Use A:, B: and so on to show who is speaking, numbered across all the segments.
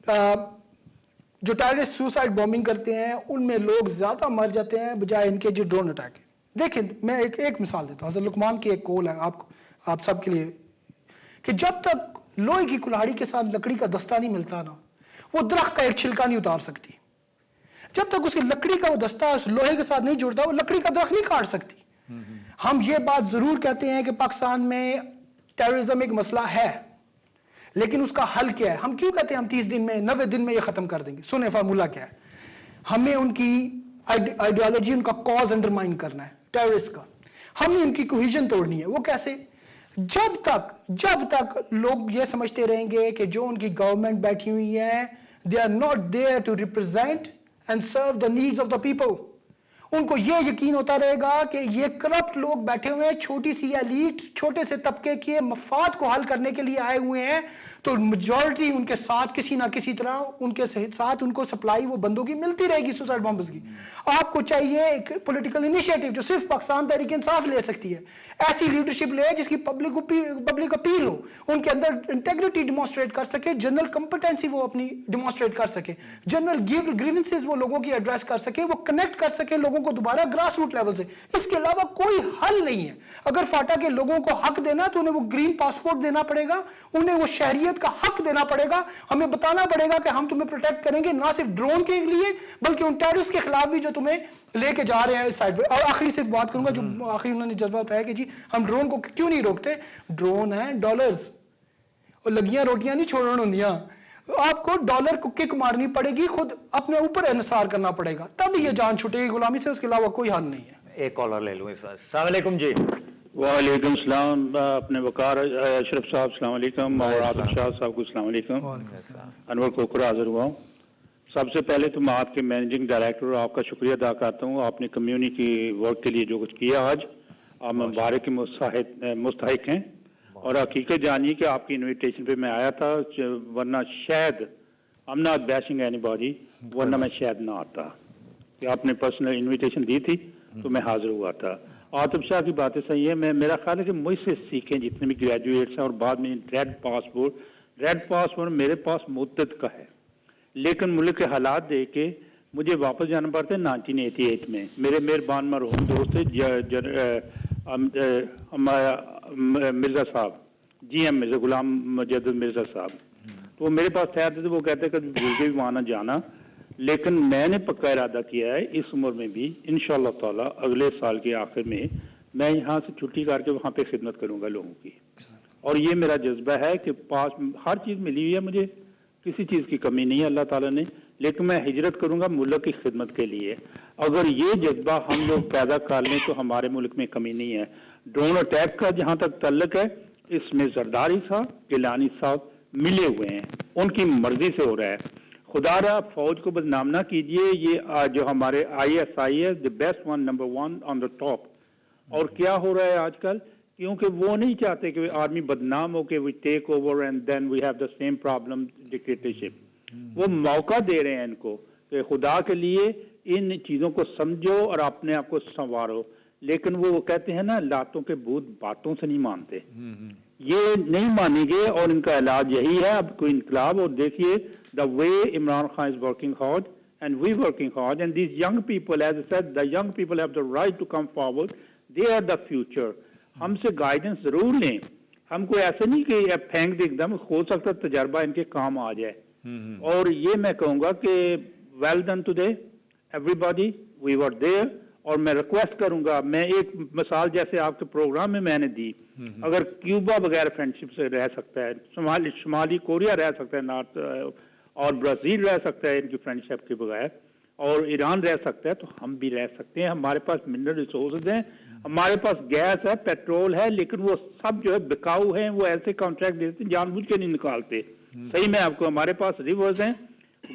A: جو terrorist suicide bombing کرتے ہیں ان میں لوگ زیادہ مر جاتے ہیں بجائے ان کے جو ڈرون اٹیک ہے. دیکھیں میں ایک مثال دیتا ہوں. حضرت لقمان کی ایک قول ہے آپ سب کے لیے کہ جب تک لوہے کی کلہاڑی کے ساتھ لکڑی کا دستہ نہیں ملتا نا وہ درخت کا ایک چھلکا نہیں اتار سکتی. جب تک اس کی لکڑی کا وہ دستہ اس لوہے کے ساتھ نہیں جڑتا وہ لکڑی کا درخت نہیں کاٹ سکتی. ہم یہ بات ضرور کہتے ہیں کہ پاکستان میں ٹیررزم ایک مسئلہ ہے لیکن اس کا حل کیا ہے. ہم کیوں کہتے ہیں ہم 30 دن میں 90 دن میں یہ ختم کر دیں گے؟ سنیں فارمولہ کیا ہے. ہمیں ان کی آئیڈیالوجی ان کا کاز انڈرمائن کرنا ہے ٹیررسٹ کا. ہمیں ان کی کوہیژن توڑنی ہے. وہ کیسے؟ جب تک لوگ یہ سمجھتے رہیں گے کہ جو ان کی گورنمنٹ بیٹھی ہوئی ہے they are not there to represent and serve the needs of the people. ان کو یہ یقین ہوتا رہے گا کہ یہ کرپٹ لوگ بیٹھے ہوئے ہیں چھوٹی سی ایلیٹ چھوٹے سے طبقے کے مفاد کو حل کرنے کے لیے آئے ہوئے ہیں تو میجورٹی ان کے ساتھ کسی نہ کسی طرح ان کے ساتھ ان کو سپلائی وہ بندوں کی ملتی رہے گی سوسائڈ بامبرز کی. آپ کو چاہیے ایک پولیٹیکل انیشیٹو جو صرف پاکستان تحریک انصاف لے سکتی ہے. ایسی لیڈرشپ لے جس کی پبلک اپیل ہو ان کے اندر انٹیگریٹی ڈیمانسٹریٹ کر سکے جنرل کمپٹنسی وہ اپنی ڈیمانسٹریٹ کر سکے جنرل گریونسز وہ لوگوں کی ایڈریس کر سکے وہ کنیکٹ کر سکے لوگوں کو دوبارہ گراس روٹ لیول سے. اس کے علاوہ کوئی حل نہیں ہے. اگر فاٹا کے لوگوں کو حق دینا تو انہیں وہ گرین پاسپورٹ دینا پڑے گا انہیں وہ شہریت کا حق دینا پڑے گا. ہمیں بتانا پڑے گا کہ ہم تمہیں پروٹیکٹ کریں گے نہ صرف ڈرون کے لیے بلکہ ان ٹیررسٹ کے خلاف بھی جو تمہیں لے کے جا رہے ہیں اس سائڈ پہ. اور آخری صرف بات کروں گا جو آخری انہوں نے جذبہ بتایا کہ جی ہم ڈرون کو کیوں نہیں روکتے. ڈرون ہیں ڈالرز اور لگیاں روٹیاں نہیں چھوڑن ہوندیاں. آپ کو ڈالر کو کک مارنی پڑے گی خود اپنے اوپر انحصار کرنا پڑے گا تب یہ جان چھوٹے گی غلامی سے. اس کے علاوہ کوئی حل نہیں ہے.
B: ایک کالر لے لوں اس وقت. السلام علیکم جی.
C: وعلیکم السلام. اپنے وقار اشرف صاحب السلام علیکم اور عاطف شاہ صاحب کو السلام علیکم. انور کوکر حاضر ہوا ہوں. سب سے پہلے تو میں آپ کے مینیجنگ ڈائریکٹر آپ کا شکریہ ادا کرتا ہوں. آپ نے کمیونٹی ورک کے لیے جو کچھ کیا آج آپ مبارک مستحق ہیں اور حقیقت جانیے کہ آپ کی انویٹیشن پہ میں آیا تھا ورنہ شاید I'm not bashing anybody ورنہ میں شاید نہ آتا کہ آپ نے پرسنل انویٹیشن دی تھی تو میں حاضر ہوا تھا. عاطف شاہ کی باتیں صحیح ہے. میرا خیال ہے کہ مجھ سے سیکھیں جتنے بھی گریجویٹس ہیں اور بعد میں ریڈ پاسپورٹ میرے پاس مدت کا ہے لیکن ملک کے حالات دیکھ کے مجھے واپس جانا پڑتا ہے 1988 میں. میرے مہربان مرحوم دوست مرزا صاحب جی ایم مرزا غلام مجدد مرزا صاحب تو میرے پاس تھے تو وہ کہتے کہ بھول کے بھی وہاں نہ جانا لیکن میں نے پکا ارادہ کیا ہے اس عمر میں بھی انشاءاللہ تعالی اگلے سال کے آخر میں یہاں سے چھٹی کر کے وہاں پہ خدمت کروں گا لوگوں کی. اور یہ میرا جذبہ ہے کہ پاس ہر چیز ملی ہوئی ہے مجھے کسی چیز کی کمی نہیں ہے اللہ تعالیٰ نے لیکن میں ہجرت کروں گا ملک کی خدمت کے لیے. اگر یہ جذبہ ہم لوگ پیدا کر لیں تو ہمارے ملک میں کمی نہیں ہے. ڈرون اٹیک کا جہاں تک تعلق ہے اس میں زرداری صاحب گیلانی صاحب ملے ہوئے ہیں ان کی مرضی سے ہو رہا ہے. خدا را فوج کو بدنام نہ کیجئے. یہ جو ہمارے ISI ہے the best one number one on the top. اور کیا ہو رہا ہے آج کل کیونکہ وہ نہیں چاہتے کہ آرمی بدنام ہو کہ we take over and then we have the same problem dictatorship. وہ موقع دے رہے ہیں ان کو کہ خدا کے لیے ان چیزوں کو سمجھو اور اپنے آپ کو سنوارو لیکن وہ کہتے ہیں نا لاتوں کے بھوت باتوں سے نہیں مانتے. یہ نہیں مانیں گے اور ان کا علاج یہی ہے اب کوئی انقلاب. اور دیکھیے the way Imran Khan is working hard and we working hard and these young people as I said the young people have the right to come forward. They are the future. ہم سے guidance ضرور لیں. ہم کو ایسا نہیں کہ پھینک دے ایک دم ہو سکتا تجربہ ان کے کام آ جائے. اور یہ میں کہوں گا کہ well done today everybody we were there. اور میں ریکویسٹ کروں گا میں ایک مثال جیسے آپ کے پروگرام میں نے دی اگر کیوبا بغیر فرینڈشپ سے رہ سکتا ہے شمالی کوریا رہ سکتا ہے نارتھ اور برازیل رہ سکتا ہے ان کی فرینڈشپ کے بغیر اور ایران رہ سکتا ہے تو ہم بھی رہ سکتے ہیں. ہمارے پاس منرل ریسورسز ہیں ہمارے پاس گیس ہے پیٹرول ہے لیکن وہ سب جو ہے بکاؤ ہیں وہ ایسے کانٹریکٹ دیتے ہیں جان بوجھ کے نہیں نکالتے. صحیح میں آپ کو ہمارے پاس ریورز ہیں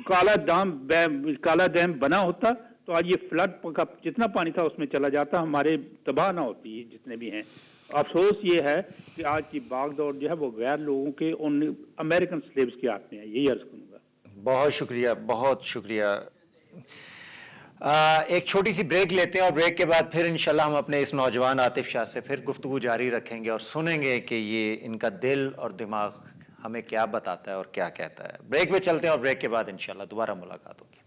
C: کالا ڈیم بنا ہوتا تو آج یہ فلڈ کا جتنا پانی تھا اس میں چلا جاتا ہمارے تباہ نہ ہوتی جتنے بھی ہیں. افسوس یہ ہے کہ آج کی باغ دوڑ جو ہے وہ غیر لوگوں کے ان امریکن سلیبز کے ہاتھ میں ہے. یہی عرض کروں گا.
B: بہت شکریہ بہت شکریہ. ایک چھوٹی سی بریک لیتے ہیں اور بریک کے بعد پھر انشاءاللہ ہم اپنے اس نوجوان عاطف شاہ سے پھر گفتگو جاری رکھیں گے اور سنیں گے کہ یہ ان کا دل اور دماغ ہمیں کیا بتاتا ہے اور کیا کہتا ہے. بریک پہ چلتے ہیں اور بریک کے بعد انشاءاللہ دوبارہ ملاقات ہوگی.